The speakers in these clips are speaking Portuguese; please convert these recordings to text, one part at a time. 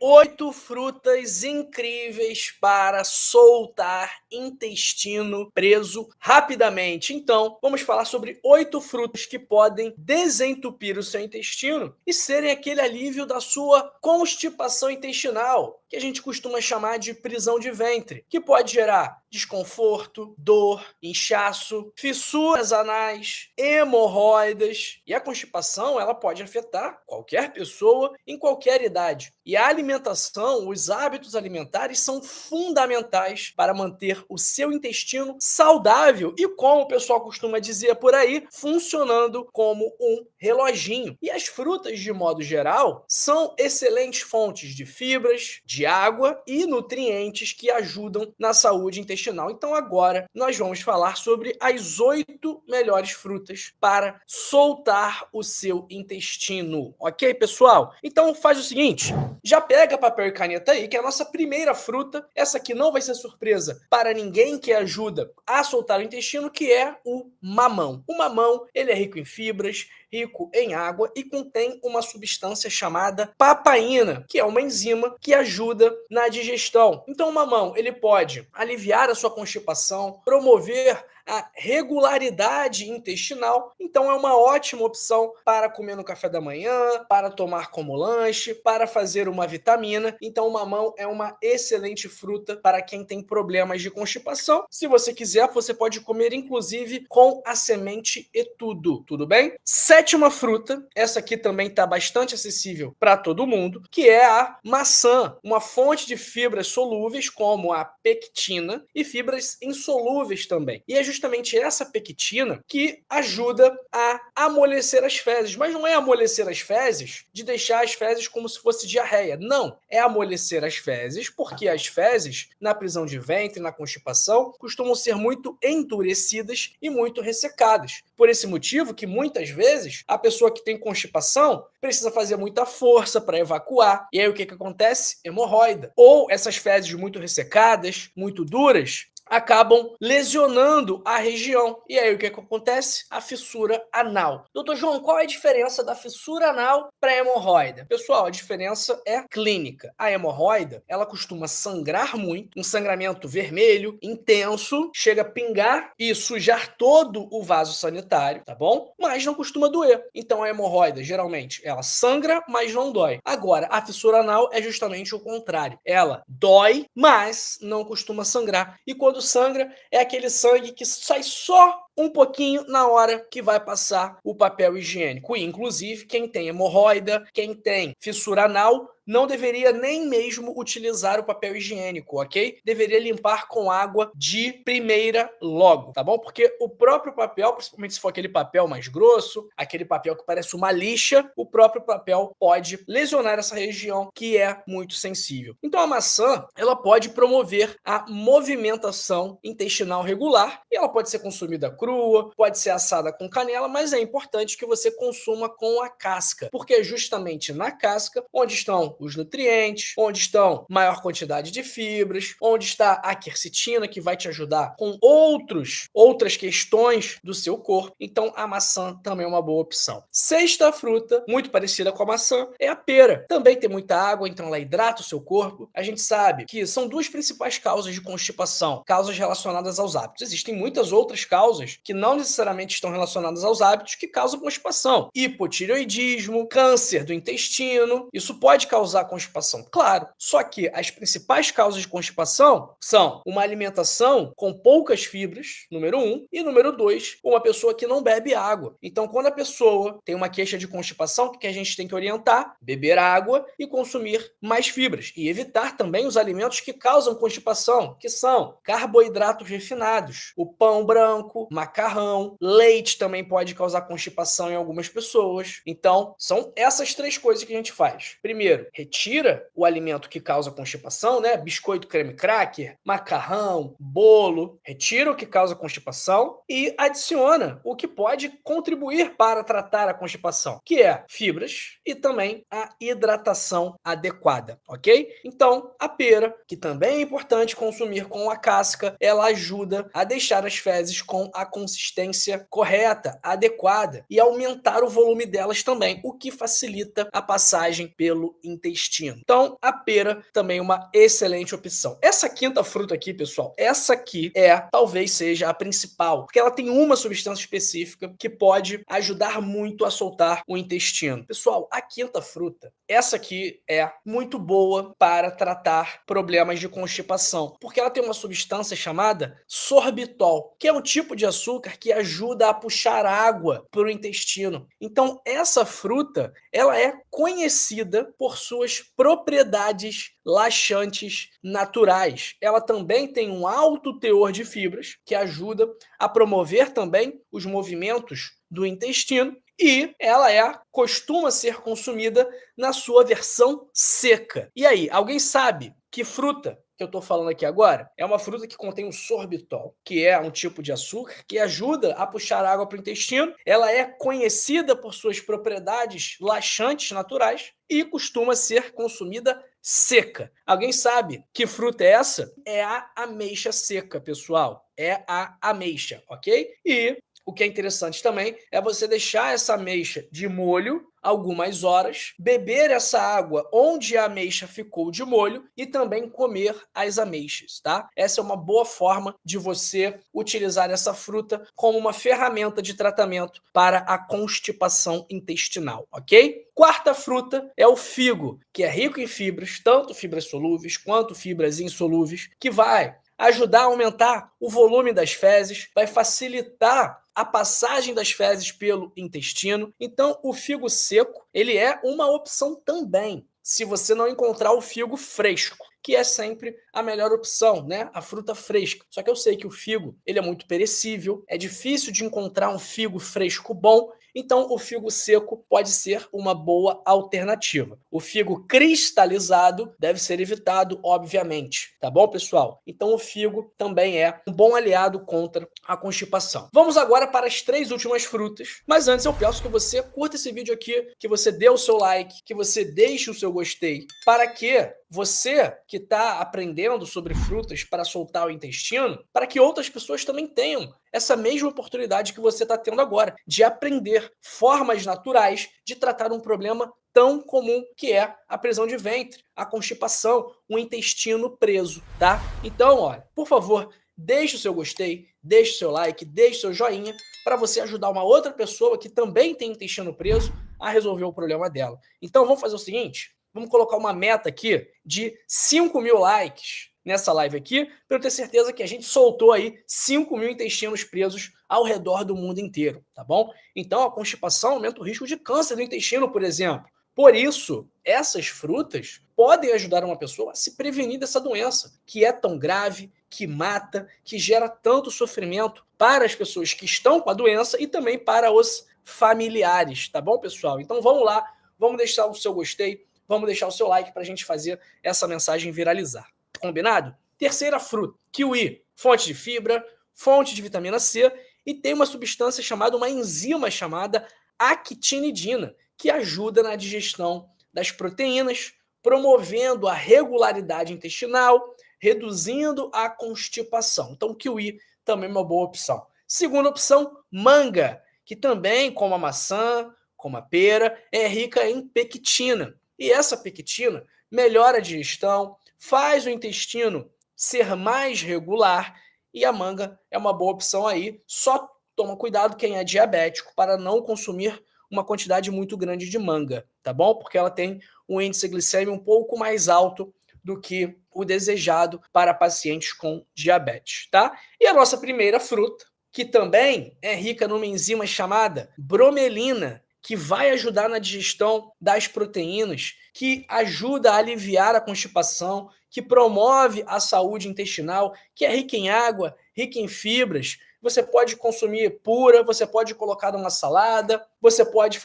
8 frutas incríveis para soltar intestino preso rapidamente. Então, vamos falar sobre 8 frutas que podem desentupir o seu intestino e serem aquele alívio da sua constipação intestinal, que a gente costuma chamar de prisão de ventre, que pode gerar desconforto, dor, inchaço, fissuras anais, hemorroidas. E a constipação, ela pode afetar qualquer pessoa em qualquer idade. E a alimentação, os hábitos alimentares são fundamentais para manter o seu intestino saudável e, como o pessoal costuma dizer por aí, funcionando como um reloginho. E as frutas, de modo geral, são excelentes fontes de fibras, de água e nutrientes que ajudam na saúde intestinal. Então agora nós vamos falar sobre as 8 melhores frutas para soltar o seu intestino, ok, pessoal? Então faz o seguinte, já pega papel e caneta aí, que é a nossa primeira fruta. Essa aqui não vai ser surpresa para ninguém, que ajuda a soltar o intestino, que é o mamão. O mamão, ele é rico em fibras, rico em água e contém uma substância chamada papaina, que é uma enzima que ajuda na digestão. Então o mamão, ele pode aliviar a sua constipação, promover a regularidade intestinal, então é uma ótima opção para comer no café da manhã, para tomar como lanche, para fazer uma vitamina. Então o mamão é uma excelente fruta para quem tem problemas de constipação. Se você quiser, você pode comer inclusive com a semente e tudo bem? Sétima fruta, essa aqui também está bastante acessível para todo mundo, que é a maçã, uma fonte de fibras solúveis como a pectina e fibras insolúveis também. E é justamente essa pectina que ajuda a amolecer as fezes, mas não é amolecer as fezes de deixar as fezes como se fosse diarreia, não, é amolecer as fezes porque as fezes na prisão de ventre, na constipação, costumam ser muito endurecidas e muito ressecadas. Por esse motivo que muitas vezes a pessoa que tem constipação precisa fazer muita força para evacuar, e aí o que acontece? Hemorroida. Ou essas fezes muito ressecadas, muito duras, acabam lesionando a região. E aí o que acontece? A fissura anal. Doutor João, qual é a diferença da fissura anal para a hemorroida? Pessoal, a diferença é clínica. A hemorroida, ela costuma sangrar muito, um sangramento vermelho, intenso, chega a pingar e sujar todo o vaso sanitário, tá bom? Mas não costuma doer. Então a hemorroida, geralmente, ela sangra, mas não dói. Agora, a fissura anal é justamente o contrário. Ela dói, mas não costuma sangrar. E quando sangra, é aquele sangue que sai só um pouquinho na hora que vai passar o papel higiênico. E, inclusive, quem tem hemorroida, quem tem fissura anal, não deveria nem mesmo utilizar o papel higiênico, ok? Deveria limpar com água de primeira logo, tá bom? Porque o próprio papel, principalmente se for aquele papel mais grosso, aquele papel que parece uma lixa, o próprio papel pode lesionar essa região que é muito sensível. Então a maçã, ela pode promover a movimentação intestinal regular e ela pode ser consumida crua, pode ser assada com canela, mas é importante que você consuma com a casca, porque é justamente na casca onde estão os nutrientes, onde estão maior quantidade de fibras, onde está a quercetina, que vai te ajudar com outras questões do seu corpo. Então a maçã também é uma boa opção. Sexta fruta, muito parecida com a maçã, é a pera. Também tem muita água, então ela hidrata o seu corpo. A gente sabe que são duas principais causas de constipação, causas relacionadas aos hábitos. Existem muitas outras causas que não necessariamente estão relacionadas aos hábitos que causam constipação. Hipotireoidismo, câncer do intestino, isso pode causar constipação, claro. Só que as principais causas de constipação são uma alimentação com poucas fibras, número 1, e número 2, uma pessoa que não bebe água. Então, quando a pessoa tem uma queixa de constipação, o que a gente tem que orientar? Beber água e consumir mais fibras. E evitar também os alimentos que causam constipação, que são carboidratos refinados, o pão branco, macarrão, leite também pode causar constipação em algumas pessoas. Então, são essas 3 coisas que a gente faz. Primeiro, retira o alimento que causa constipação, né? Biscoito, creme cracker, macarrão, bolo. Retira o que causa constipação e adiciona o que pode contribuir para tratar a constipação, que é fibras e também a hidratação adequada, ok? Então, a pera, que também é importante consumir com a casca, ela ajuda a deixar as fezes com a consistência correta, adequada, e aumentar o volume delas também, o que facilita a passagem pelo intestino. Então, a pera também é uma excelente opção. Essa quinta fruta aqui, pessoal, essa aqui talvez seja a principal, porque ela tem uma substância específica que pode ajudar muito a soltar o intestino. Pessoal, a quinta fruta, essa aqui é muito boa para tratar problemas de constipação, porque ela tem uma substância chamada sorbitol, que é um tipo de açúcar que ajuda a puxar água para o intestino. Então, essa fruta, ela é conhecida por suas propriedades laxantes naturais. Ela também tem um alto teor de fibras, que ajuda a promover também os movimentos do intestino, e ela costuma ser consumida na sua versão seca. E aí, alguém sabe que fruta que eu estou falando aqui agora? É uma fruta que contém o sorbitol, que é um tipo de açúcar que ajuda a puxar água para o intestino. Ela é conhecida por suas propriedades laxantes naturais e costuma ser consumida seca. Alguém sabe que fruta é essa? É a ameixa seca, pessoal. É a ameixa, ok? E o que é interessante também é você deixar essa ameixa de molho algumas horas, beber essa água onde a ameixa ficou de molho e também comer as ameixas, tá? Essa é uma boa forma de você utilizar essa fruta como uma ferramenta de tratamento para a constipação intestinal, ok? Quarta fruta é o figo, que é rico em fibras, tanto fibras solúveis quanto fibras insolúveis, que vai ajudar a aumentar o volume das fezes, vai facilitar a passagem das fezes pelo intestino. Então, o figo seco, ele é uma opção também, se você não encontrar o figo fresco, que é sempre a melhor opção, né? A fruta fresca. Só que eu sei que o figo, ele é muito perecível, é difícil de encontrar um figo fresco bom, então o figo seco pode ser uma boa alternativa. O figo cristalizado deve ser evitado, obviamente, tá bom, pessoal? Então o figo também é um bom aliado contra a constipação. Vamos agora para as 3 últimas frutas, mas antes eu peço que você curta esse vídeo aqui, que você dê o seu like, que você deixe o seu gostei, para que você que está aprendendo sobre frutas para soltar o intestino, para que outras pessoas também tenham essa mesma oportunidade que você está tendo agora, de aprender formas naturais de tratar um problema tão comum que é a prisão de ventre, a constipação, o intestino preso, tá? Então, olha, por favor, deixe o seu gostei, deixe o seu like, deixe o seu joinha, para você ajudar uma outra pessoa que também tem intestino preso a resolver o problema dela. Então, vamos fazer o seguinte? Vamos colocar uma meta aqui de 5.000 likes nessa live aqui, para eu ter certeza que a gente soltou aí 5.000 intestinos presos ao redor do mundo inteiro, tá bom? Então, a constipação aumenta o risco de câncer do intestino, por exemplo. Por isso, essas frutas podem ajudar uma pessoa a se prevenir dessa doença, que é tão grave, que mata, que gera tanto sofrimento para as pessoas que estão com a doença e também para os familiares, tá bom, pessoal? Então, vamos lá, vamos deixar o seu gostei, vamos deixar o seu like para a gente fazer essa mensagem viralizar. Combinado? Terceira fruta, kiwi, fonte de fibra, fonte de vitamina C e tem uma substância chamada, uma enzima chamada actinidina, que ajuda na digestão das proteínas, promovendo a regularidade intestinal, reduzindo a constipação. Então, kiwi também é uma boa opção. Segunda opção, manga, que também, como a maçã, como a pera, é rica em pectina. E essa pectina melhora a digestão, faz o intestino ser mais regular e a manga é uma boa opção aí. Só toma cuidado quem é diabético para não consumir uma quantidade muito grande de manga, tá bom? Porque ela tem um índice glicêmico um pouco mais alto do que o desejado para pacientes com diabetes, tá? E a nossa primeira fruta, que também é rica numa enzima chamada bromelina, que vai ajudar na digestão das proteínas, que ajuda a aliviar a constipação, que promove a saúde intestinal, que é rica em água, rica em fibras. Você pode consumir pura, você pode colocar numa salada, você pode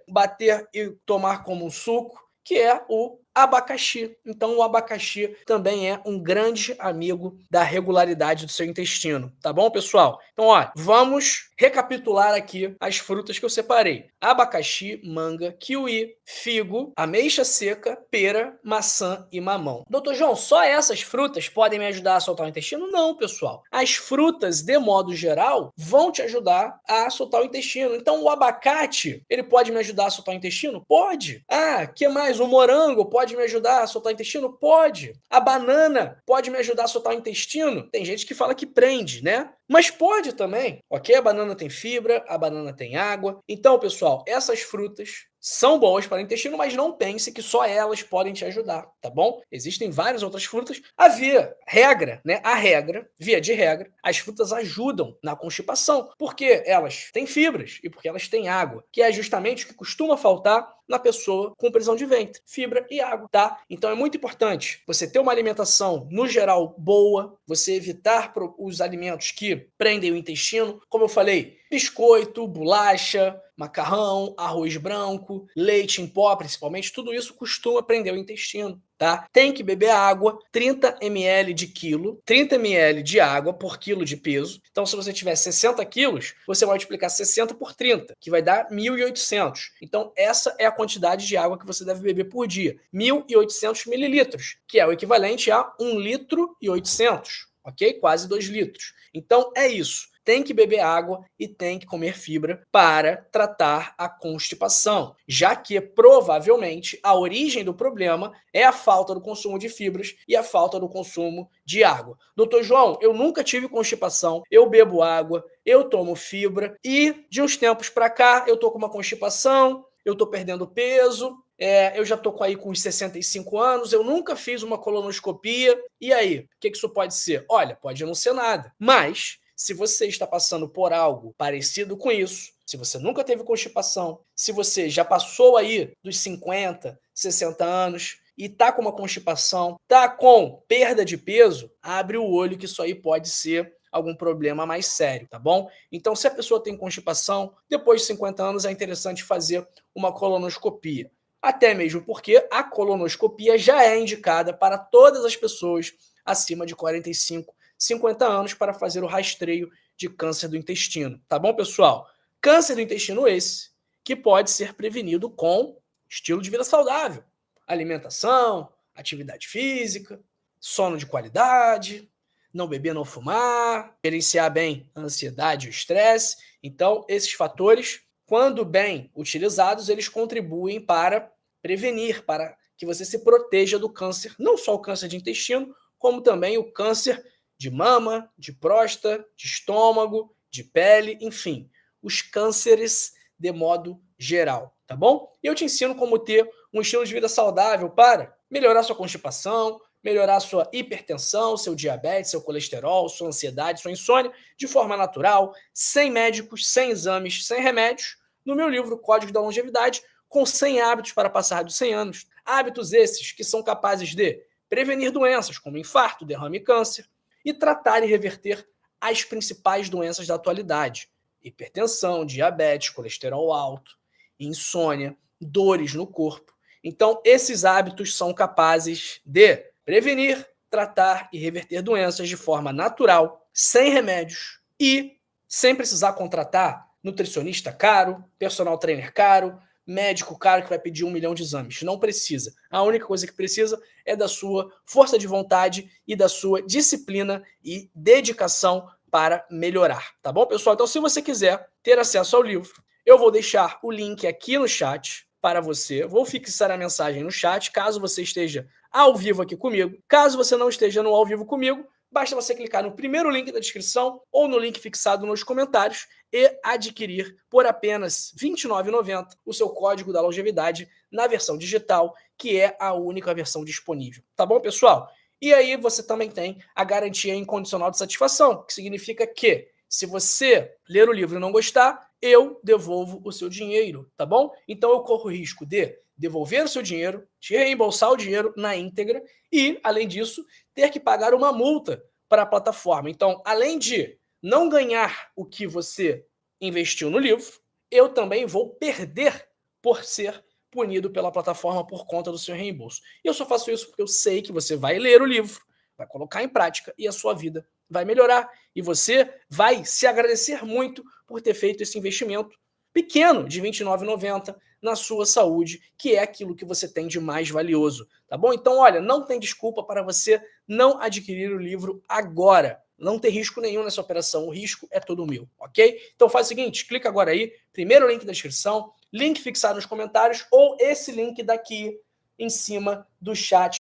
bater e tomar como um suco, que é o abacaxi. Então, o abacaxi também é um grande amigo da regularidade do seu intestino, tá bom, pessoal? Então, ó, vamos recapitular aqui as frutas que eu separei: abacaxi, manga, kiwi, figo, ameixa seca, pera, maçã e mamão. Doutor João, só essas frutas podem me ajudar a soltar o intestino? Não, pessoal. As frutas, de modo geral, vão te ajudar a soltar o intestino. Então, o abacate, ele pode me ajudar a soltar o intestino? Pode. Ah, que mais? O morango pode me ajudar a soltar o intestino? Pode. A banana pode me ajudar a soltar o intestino? Tem gente que fala que prende, né? Mas pode também, ok? A banana tem fibra, a banana tem água. Então, pessoal, essas frutas são boas para o intestino, mas não pense que só elas podem te ajudar, tá bom? Existem várias outras frutas. Havia regra, né? A regra, via de regra, as frutas ajudam na constipação, porque elas têm fibras e porque elas têm água, que é justamente o que costuma faltar na pessoa com prisão de ventre, fibra e água, tá? Então é muito importante você ter uma alimentação, no geral, boa, você evitar os alimentos que prendem o intestino, como eu falei, biscoito, bolacha, macarrão, arroz branco, leite em pó, principalmente, tudo isso costuma prender o intestino, tá? Tem que beber água, 30 ml de quilo, 30 ml de água por quilo de peso. Então, se você tiver 60 quilos, você vai multiplicar 60 por 30, que vai dar 1.800. Então, essa é a quantidade de água que você deve beber por dia, 1.800 mililitros, que é o equivalente a 1,8 litro, ok? Quase 2 litros. Então, é isso. Tem que beber água e tem que comer fibra para tratar a constipação, já que provavelmente a origem do problema é a falta do consumo de fibras e a falta do consumo de água. Doutor João, eu nunca tive constipação, eu bebo água, eu tomo fibra e de uns tempos para cá eu tô com uma constipação, eu tô perdendo peso, eu já tô aí com uns 65 anos, eu nunca fiz uma colonoscopia. E aí, o que isso pode ser? Olha, pode não ser nada, mas se você está passando por algo parecido com isso, se você nunca teve constipação, se você já passou aí dos 50, 60 anos e tá com uma constipação, tá com perda de peso, abre o olho que isso aí pode ser algum problema mais sério, tá bom? Então, se a pessoa tem constipação, depois de 50 anos é interessante fazer uma colonoscopia. Até mesmo porque a colonoscopia já é indicada para todas as pessoas acima de 45, 50 anos para fazer o rastreio de câncer do intestino, tá bom, pessoal? Câncer do intestino esse que pode ser prevenido com estilo de vida saudável, alimentação, atividade física, sono de qualidade, não beber, não fumar, gerenciar bem a ansiedade e o estresse. Então, esses fatores, quando bem utilizados, eles contribuem para prevenir, para que você se proteja do câncer, não só o câncer de intestino, como também o câncer de mama, de próstata, de estômago, de pele, enfim, os cânceres de modo geral, tá bom? E eu te ensino como ter um estilo de vida saudável para melhorar sua constipação, melhorar sua hipertensão, seu diabetes, seu colesterol, sua ansiedade, sua insônia, de forma natural, sem médicos, sem exames, sem remédios, no meu livro Código da Longevidade, com 100 hábitos para passar dos 100 anos. Hábitos esses que são capazes de prevenir doenças como infarto, derrame e câncer, e tratar e reverter as principais doenças da atualidade: hipertensão, diabetes, colesterol alto, insônia, dores no corpo. Então, esses hábitos são capazes de prevenir, tratar e reverter doenças de forma natural, sem remédios e sem precisar contratar nutricionista caro, personal trainer caro, médico caro que vai pedir 1 milhão de exames. Não precisa. A única coisa que precisa é da sua força de vontade e da sua disciplina e dedicação para melhorar, tá bom, pessoal? Então, se você quiser ter acesso ao livro, eu vou deixar o link aqui no chat para você. Vou fixar a mensagem no chat, caso você esteja ao vivo aqui comigo. Caso você não esteja no ao vivo comigo, basta você clicar no primeiro link da descrição ou no link fixado nos comentários e adquirir por apenas R$ 29,90 o seu código da longevidade na versão digital, que é a única versão disponível. Tá bom, pessoal? E aí você também tem a garantia incondicional de satisfação, que significa que se você ler o livro e não gostar, eu devolvo o seu dinheiro, tá bom? Então eu corro o risco de devolver o seu dinheiro, te reembolsar o dinheiro na íntegra e, além disso, ter que pagar uma multa para a plataforma. Então, além de não ganhar o que você investiu no livro, eu também vou perder por ser punido pela plataforma por conta do seu reembolso. E eu só faço isso porque eu sei que você vai ler o livro, vai colocar em prática e a sua vida vai melhorar. E você vai se agradecer muito por ter feito esse investimento pequeno de R$ 29,90 na sua saúde, que é aquilo que você tem de mais valioso, tá bom? Então, olha, não tem desculpa para você não adquirir o livro agora. Não tem risco nenhum nessa operação, o risco é todo meu, ok? Então faz o seguinte, clica agora aí, primeiro link da descrição, link fixado nos comentários ou esse link daqui em cima do chat